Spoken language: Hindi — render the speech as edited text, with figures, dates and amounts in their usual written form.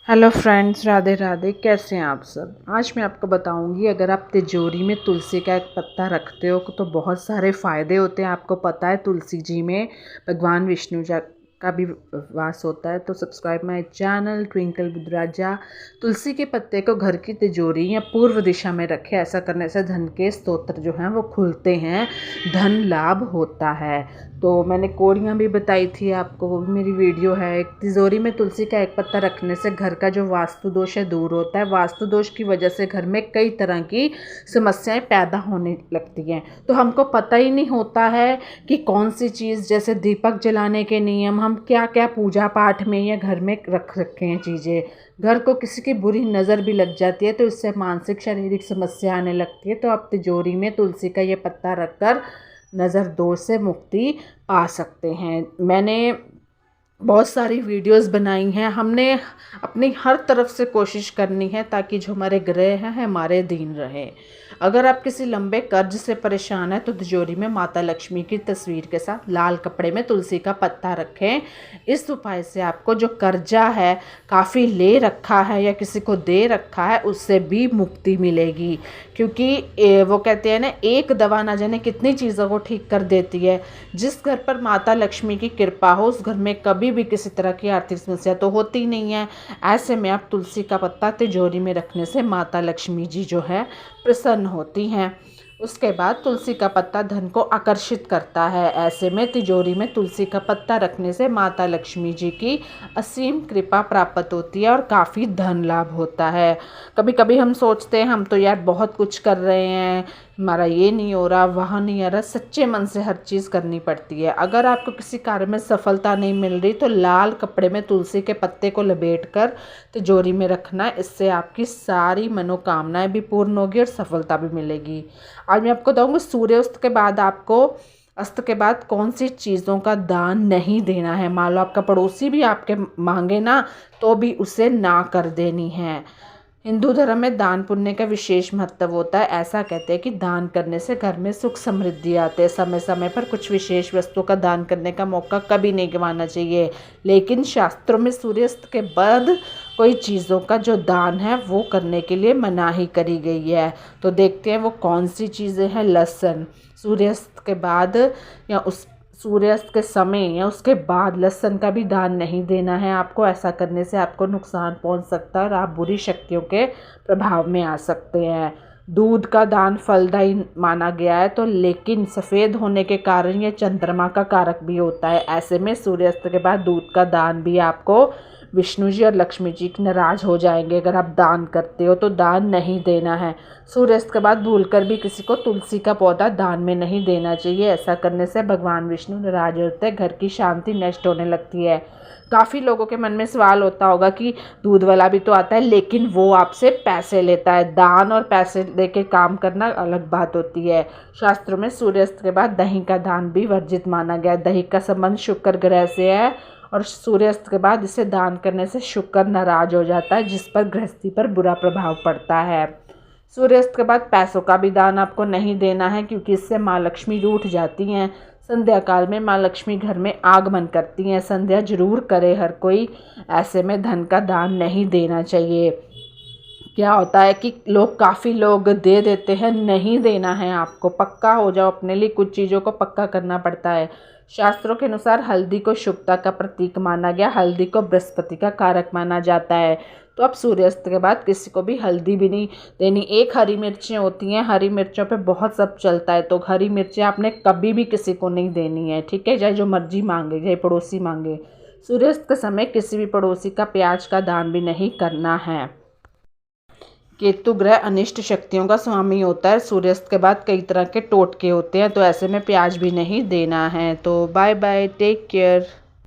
Hello friends, Radhe Radhe. कैसे हैं आप सब। आज मैं आपको बताऊंगी, अगर आप तिजोरी में तुलसी का एक पत्ता रखते हो तो बहुत सारे फ़ायदे होते हैं। आपको पता है तुलसी जी में भगवान विष्णु जी का भी वास होता है। तो subscribe my channel Twinkle with Raja. तुलसी के पत्ते को घर की तिजोरी या पूर्व दिशा में रखें। ऐसा करने से धन के स्तोत्र जो हैं वो खुलते हैं, धन लाभ होता है। तो मैंने कौड़ियाँ भी बताई थी आपको, वो भी मेरी वीडियो है। एक तिजोरी में तुलसी का एक पत्ता रखने से घर का जो वास्तु दोष है दूर होता है। वास्तु दोष की वजह से घर में कई तरह की समस्याएं पैदा होने लगती हैं। तो हमको पता ही नहीं होता है कि कौन सी चीज़, जैसे दीपक जलाने के नियम, हम क्या क्या पूजा पाठ में या घर में रख रखे हैं चीज़ें। घर को किसी की बुरी नज़र भी लग जाती है तो इससे मानसिक शारीरिक समस्या आने लगती है। तो आप तिजोरी में तुलसी का ये पत्ता रखकर नज़र दोष से मुक्ति पा सकते हैं। मैंने बहुत सारी वीडियोस बनाई हैं। हमने अपनी हर तरफ से कोशिश करनी है ताकि जो हमारे ग्रह हैं हमारे दिन रहे। अगर आप किसी लंबे कर्ज से परेशान हैं तो तिजोरी में माता लक्ष्मी की तस्वीर के साथ लाल कपड़े में तुलसी का पत्ता रखें। इस उपाय से आपको जो कर्जा है, काफ़ी ले रखा है या किसी को दे रखा है, उससे भी मुक्ति मिलेगी। क्योंकि वो कहते हैं ना, एक दवा ना जाने कितनी चीज़ों को ठीक कर देती है। जिस घर पर माता लक्ष्मी की कृपा हो उस घर में कभी भी किसी तरह की आर्थिक समस्या तो होती नहीं है। ऐसे में आप तुलसी का पत्ता तिजोरी में रखने से माता लक्ष्मी जी जो है प्रसन्न होती हैं। उसके बाद तुलसी का पत्ता धन को आकर्षित करता है। ऐसे में तिजोरी में तुलसी का पत्ता रखने से माता लक्ष्मी जी की असीम कृपा प्राप्त होती है और काफ़ी धन लाभ होता है। कभी कभी हम सोचते हैं हम तो यार बहुत कुछ कर रहे हैं, हमारा ये नहीं हो रहा, वहाँ नहीं आ रहा। सच्चे मन से हर चीज़ करनी पड़ती है। अगर आपको किसी कार्य में सफलता नहीं मिल रही तो लाल कपड़े में तुलसी के पत्ते को लपेटकर तिजोरी में रखना। इससे आपकी सारी मनोकामनाएं भी पूर्ण होगी और सफलता भी मिलेगी। आज मैं आपको बताऊंगी सूर्यास्त के बाद आपको अस्त के बाद कौन सी चीज़ों का दान नहीं देना है। मान लो आपका पड़ोसी भी आपके मांगे ना, तो भी उसे ना कर देनी है। हिंदू धर्म में दान पुण्य का विशेष महत्व होता है। ऐसा कहते हैं कि दान करने से घर में सुख समृद्धि आते हैं। समय समय पर कुछ विशेष वस्तु का दान करने का मौका कभी नहीं गंवाना चाहिए। लेकिन शास्त्रों में सूर्यास्त के बाद कोई चीज़ों का जो दान है वो करने के लिए मनाही करी गई है। तो देखते हैं वो कौन सी चीज़ें हैं। लहसुन सूर्यास्त के बाद या उस सूर्यास्त के समय या उसके बाद लहसुन का भी दान नहीं देना है आपको। ऐसा करने से आपको नुकसान पहुंच सकता है और आप बुरी शक्तियों के प्रभाव में आ सकते हैं। दूध का दान फलदायी माना गया है, तो लेकिन सफ़ेद होने के कारण यह चंद्रमा का कारक भी होता है। ऐसे में सूर्यास्त के बाद दूध का दान भी आपको विष्णु जी और लक्ष्मी जी नाराज हो जाएंगे। अगर आप दान करते हो तो दान नहीं देना है। सूर्यास्त के बाद भूलकर भी किसी को तुलसी का पौधा दान में नहीं देना चाहिए। ऐसा करने से भगवान विष्णु नाराज होते हैं, घर की शांति नष्ट होने लगती है। काफ़ी लोगों के मन में सवाल होता होगा कि दूध वाला भी तो आता है लेकिन वो आपसे पैसे लेता है। दान और पैसे लेके काम करना अलग बात होती है। शास्त्रों में सूर्यास्त के बाद दही का दान भी वर्जित माना गया है। दही का संबंध शुक्र ग्रह से है और सूर्यास्त के बाद इसे दान करने से शुक्र नाराज हो जाता है, जिस पर गृहस्थी पर बुरा प्रभाव पड़ता है। सूर्यास्त के बाद पैसों का भी दान आपको नहीं देना है, क्योंकि इससे माँ लक्ष्मी रूठ जाती हैं। संध्या काल में माँ लक्ष्मी घर में आगमन करती हैं। संध्या जरूर करे हर कोई। ऐसे में धन का दान नहीं देना चाहिए। क्या होता है कि काफ़ी लोग दे देते हैं, नहीं देना है आपको। पक्का हो जाओ, अपने लिए कुछ चीज़ों को पक्का करना पड़ता है। शास्त्रों के अनुसार हल्दी को शुभता का प्रतीक माना गया। हल्दी को बृहस्पति का कारक माना जाता है। तो अब सूर्यास्त के बाद किसी को भी हल्दी भी नहीं देनी। एक हरी मिर्चें होती हैं, हरी मिर्चों पे बहुत सब चलता है, तो हरी मिर्चें आपने कभी भी किसी को नहीं देनी है, ठीक है। चाहे जो मर्जी मांगे, चाहे पड़ोसी मांगे। सूर्यास्त के समय किसी भी पड़ोसी का प्याज का दान भी नहीं करना है। केतु ग्रह अनिष्ट शक्तियों का स्वामी होता है। सूर्यास्त के बाद कई तरह के टोटके होते हैं, तो ऐसे में प्याज भी नहीं देना है। तो बाय बाय, टेक केयर।